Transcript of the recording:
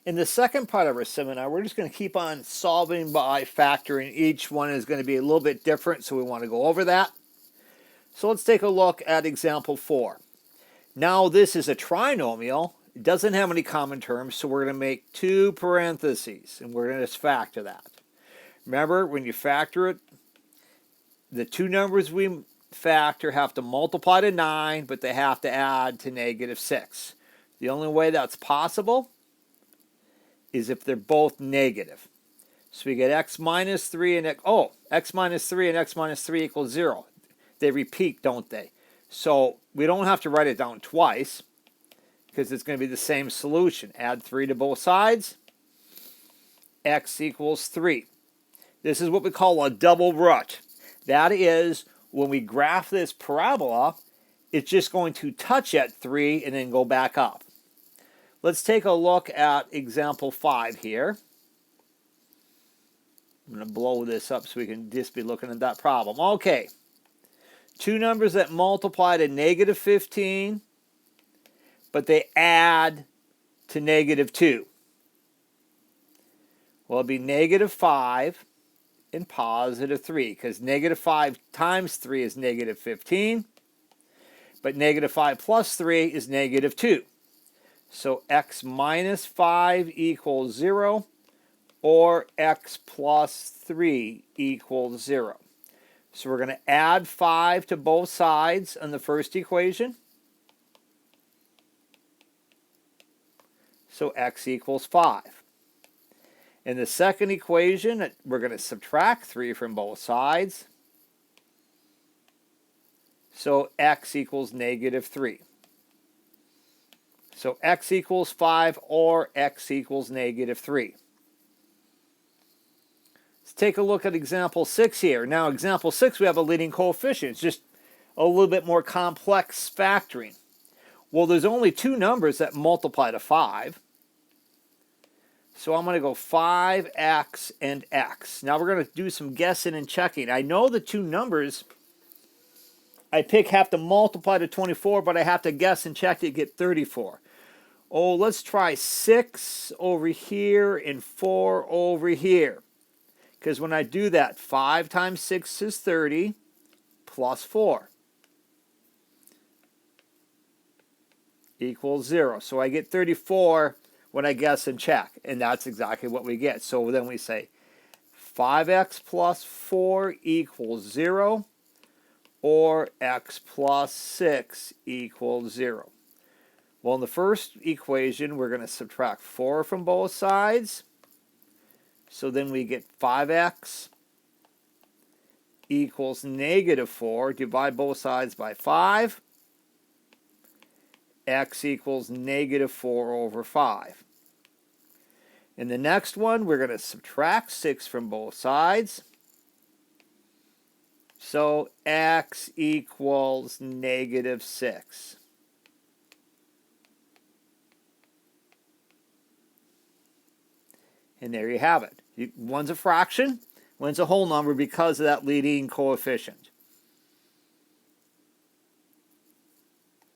In the second part of our seminar, we're just going to keep on solving by factoring. Each one is going to be a little bit different, so we want to go over that. So let's take a look at example 4. Now this is a trinomial. It doesn't have any common terms, so we're going to make 2 parentheses, and we're going to just factor that. Remember, when you factor it, the 2 numbers we factor have to multiply to 9, but they have to add to -6. The only way that's possible is if they're both negative. So we get x minus 3 and x minus 3 and x minus 3 equals 0. They repeat, don't they? So we don't have to write it down twice because it's going to be the same solution. Add 3 to both sides. X equals 3. This is what we call a double root. That is, when we graph this parabola, it's just going to touch at 3 and then go back up. Let's take a look at example 5 here. I'm going to blow this up so we can just be looking at that problem. Okay. 2 numbers that multiply to -15, but they add to -2. Well, it'll be -5 and +3, because -5 times 3 is -15, but -5 plus 3 is -2. So x minus 5 equals 0, or x plus 3 equals 0. So we're going to add 5 to both sides on the first equation. So x equals 5. In the second equation, we're going to subtract 3 from both sides. So x equals -3. So x equals 5 or x equals -3. Let's take a look at example 6 here. Now, example 6, we have a leading coefficient. It's just a little bit more complex factoring. Well, there's only 2 numbers that multiply to 5. So I'm going to go 5x and x. Now we're going to do some guessing and checking. I know the 2 numbers I pick have to multiply to 24, but I have to guess and check to get 34. Oh, let's try 6 over here and 4 over here. Because when I do that, 5 times 6 is 30, plus 4 equals 0. So I get 34 when I guess and check, and that's exactly what we get. So then we say 5x plus 4 equals 0, or x plus 6 equals 0. Well, in the first equation, we're going to subtract 4 from both sides. So then we get 5x equals -4. Divide both sides by 5. X equals -4 over 5. In the next one, we're going to subtract 6 from both sides. So x equals -6. And there you have it. One's a fraction, one's a whole number because of that leading coefficient.